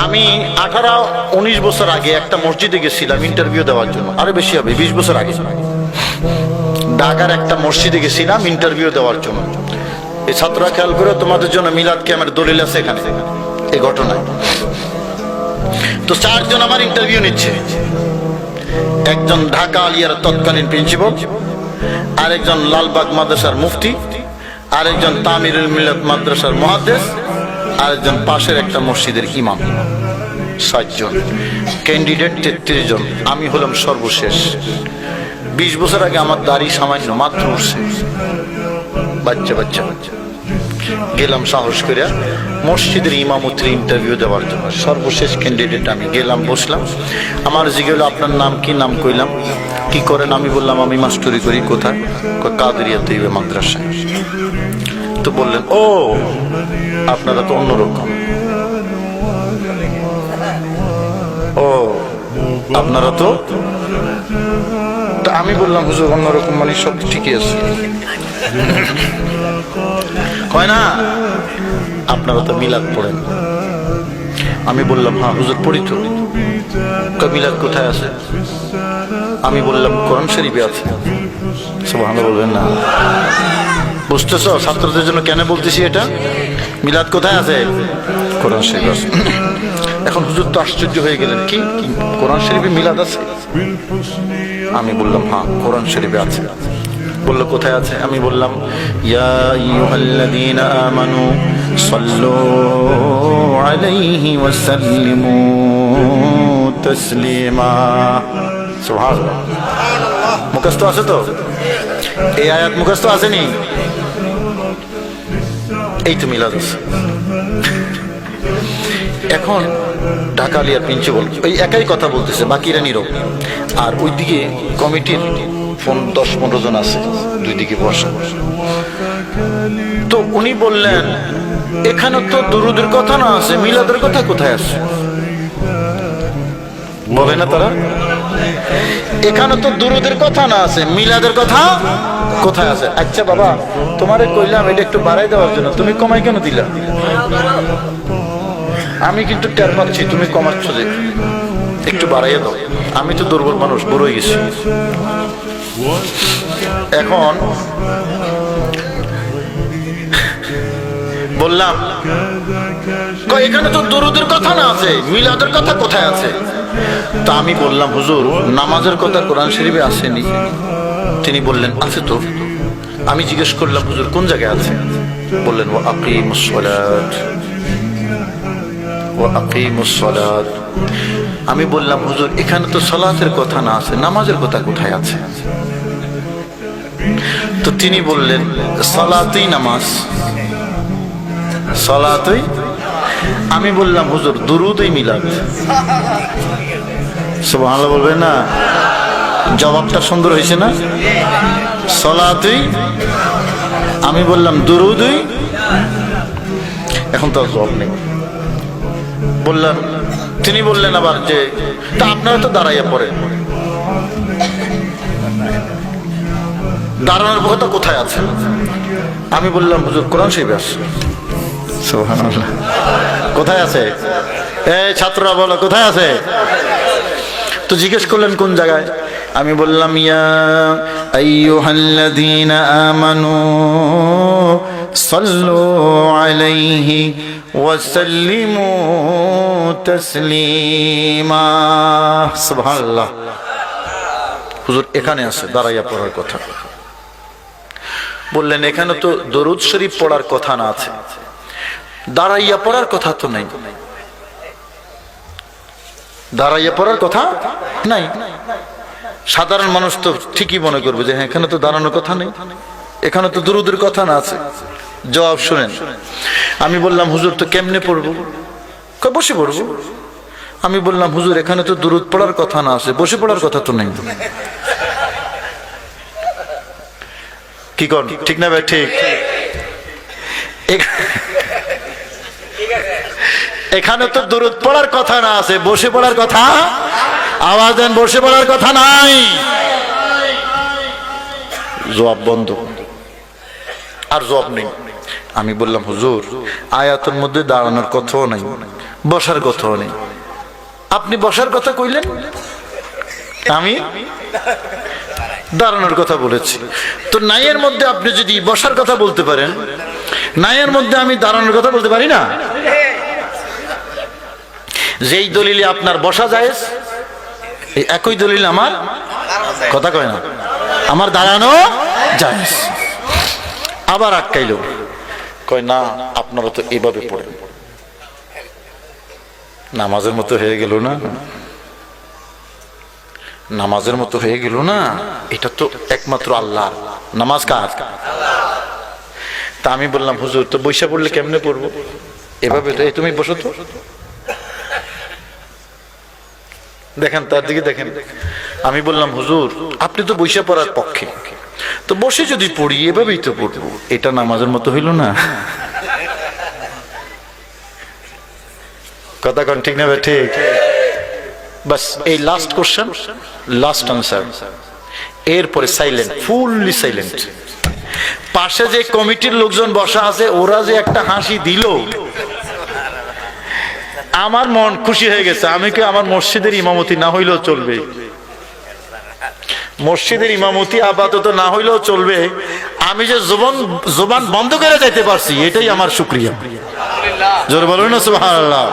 আমি 18-19 বছর আগে একটা মসজিদে গেছিলাম ইন্টারভিউ দেওয়ার জন্য, আরো বেশি হবে 20 বছর আগে। ঢাকার একটা মসজিদে গেছিলাম ইন্টারভিউ দেওয়ার জন্য। এই ছাত্ররা খেয়াল করে, তোমাদের জন্য মিলাদ ক্যামের দলিল আছে এখানে এই ঘটনায়। তো 4 জন আমার ইন্টারভিউ নিচ্ছে। একজন ঢাকা আলিয়ার তৎকালীন প্রিন্সিপাল, আরেকজন লালবাগ মাদ্রাসার মুফতি, আরেকজন তামিরুল মিল্লাত মাদ্রাসার মুহাদ্দিস, আরেকজন পাশের একটা মসজিদের ইমাম। 7 জন ক্যান্ডিডেট, 33 জন। আমি হলাম সর্বশেষ। 20 বছর আগে আমার দাড়ি সামান্য মাত্র উঠছে, বাচ্চা গেলাম সাহস করে মসজিদের ইমামতির ইন্টারভিউ দেওয়ার জন্য। সর্বশেষ ক্যান্ডিডেট আমি। গেলাম, বসলাম। আমার জিজ্ঞেস, আপনার নাম কি? নাম কইলাম। কি করেন? আমি বললাম আমি মাস্টারি করি। কোথায়? কাদেরিয়া তৈবে মাদ্রাসায়। তো বললেন, ও আপনারা তো অন্যরকম। ও আপনারা তো। আমি বললাম, হুজুর অন্যরকম মানে সব ঠিকই আছে। হয় না, আপনারা তো মিলাদ পড়েন। আমি বললাম, হ্যাঁ হুজুর পড়ি তো। মিলাদ কোথায় আছে? আমি বললাম কোরআন শরীফে আছে। সুবহানাল্লাহ বলবেন না? বুঝতেছো ছাত্রদের জন্য কেন বলতেছি এটা? মিলাদ কোথায় আছে? কোরআন শরীফে আছে। এখন হুজুর তো আশ্চর্য হয়ে গেলেন, কি কোরআন শরীফে মিলাদ আছে? আমি বললাম হ্যাঁ কোরআন শরীফে আছে। বললো কোথায় আছে? আমি বললাম ইয়া আইয়ুহাল্লাযীনা আমানু সাল্লু আলাইহি ওয়া সাল্লিমু তাসলিমা। সুবহানাল্লাহ। মুখস্থ আছে তো? এই আয়াত মুখস্থ আসেনি? এই তো মিলাদ আছে। এখন ঢাকা আলিয়ার প্রিন্সিপাল ওই একাই কথা বলতেছে, বাকিরা নীরব। আর ওইদিকে কমিটির 10-15 জন আছে, দুই দিকে বসা। তো উনি বললেন, এখানে তো দুরুদের কথা না আছে, মিলাদের কথা কোথায় আছে? বলে না তারা? এখানে তো দুরুদের কথা না আছে, মিলাদের কথা কোথায় আছে? আচ্ছা বাবা, তোমারে কইলাম এটা একটু বাড়াই দেওয়ার জন্য, তুমি কমাই কেন দিলা? আমি কিন্তু টের পাচ্ছি তুমি কমাচ্ছ, যে একটু বাড়াইয়া দাও। আমি তো দুর্বল মানুষ, বড় হয়ে গেছি। এখন বললাম এখানে তো দরুদের কথা না আছে, মিলাদের কথা কোথায় আছে? তা আমি বললাম হুজুর নামাজের কথা কোরআন শরীফে আসেনি। তিনি বললেন আছে তো। আমি জিজ্ঞেস করলাম হুজুর কোন জায়গায় আছে? বললেন ওয়া আকিমুস সালাত, ওয়া আকিমুস সালাত। আমি বললাম হুজুর এখানে তো সালাতের কথা না আছে, নামাজের কথা কোথায় আছে? তো তিনি বললেন সালাতই নামাজ, সালাতই। আমি বললাম হুজুর দুরুদই মিলাদ। সুবহানাল্লাহ বলবেন না? জবাবটা সুন্দর হয়েছে না? সালাতই। আমি বললাম দুরুদই। এখন তো জবাব নেই। বললাম, তিনি বললেন আবার যে তা আপনারা তো দাঁড়াইয়া পড়েন, দাঁড়ানোর কথা কোথায় আছে? আমি বললাম হুজুর কোরআন শরীফে আছে। সুবহানাল্লাহ। কোথায় আছে? এই ছাত্ররা বলো কোথায় আছে? তো জিজ্ঞেস করলেন কোন জায়গায়? আমি বললাম ইয়া আইয়ুহাল্লাযীনা আমানু সাল্লু আলাইহি ওয়া সাল্লিমু তাসলিমা। সুবহানাল্লাহ। হুজুর এখানে আছে, দাঁড়াইয়া পড়ার কথা। বললেন এখানে তো দরুদ শরীফ পড়ার কথা না আছে, দাঁড়াইয়া পড়ার কথা তো নাই। দাঁড়াইয়া পড়ার কথা নাই। সাধারণ মানুষ তো ঠিকই মনে করবে যে হ্যাঁ এখানে তো দাঁড়ানোর কথা নেই, এখানে তো দুরুদের কথা না আছে। জবাব শুনেন। আমি বললাম হুজুর তো কেমনে পড়বো? বসে পড়বো। আমি বললাম হুজুর এখানে তো দুরুদ পড়ার কথা না আছে, বসে পড়ার কথা তো নেই। কি কর ঠিক না ভাই? ঠিক। এখানে তো দুরুদ পড়ার কথা না আছে, বসে পড়ার কথা। আওয়াজ দেন, বসে পড়ার কথা নাই। জবাব বন্ধ, আর জবাব নেই। আমি বললাম হুজুর আয়াতের মধ্যে দাঁড়ানোর কথাও নাই, বসার কথাও নেই, আপনি বসার কথা কইলেন, আমি দাঁড়ানোর কথা বলেছি। তো নাইয়ের মধ্যে আপনি যদি বসার কথা বলতে পারেন, নাইয়ের মধ্যে আমি দাঁড়ানোর কথা বলতে পারি না? যেই দলিলে আপনার বসা যায় এই একই দলিল আমার কথা কয় না, আমার দাঁড়ানো যায়। আবার আটকাইল, কয় না আপনারা তো এভাবে পড়েন, নামাজের মতো হয়ে গেল না, নামাজের মতো হয়ে গেল না, এটা তো একমাত্র আল্লাহ, নামাজ কার? তা আমি বললাম হুজুর তো বৈশা পড়লে কেমনে পড়বো, এভাবে তো, এই তুমি বসো তো, দেখেন তার দিকে দেখেন। আমি বললাম হুজুর আপনি তো বৈশা পড়ার পক্ষে, তো বসে যদি পড়ি এভাবেই তো পড়বো, এটা নামাজের মতো হইল না? কথা কন ঠিক না ঠিক? বাস এই লাস্ট কোশ্চেন, লাস্ট আনসার, এরপরে সাইলেন্ট, ফুললি সাইলেন্ট। পাশে যে কমিটির লোকজন বসা আছে ওরা যে একটা হাসি দিল, আমার মন খুশি হয়ে গেছে। আমি কি আমার মসজিদের ইমামতি না হইলেও চলবে, মসজিদের ইমামতি আপাতত না হইলেও চলবে, আমি যে জবান বন্ধ করে যাইতে পারছি এটাই আমার শুকরিয়া। জোরে বলুন না সুবহানাল্লাহ।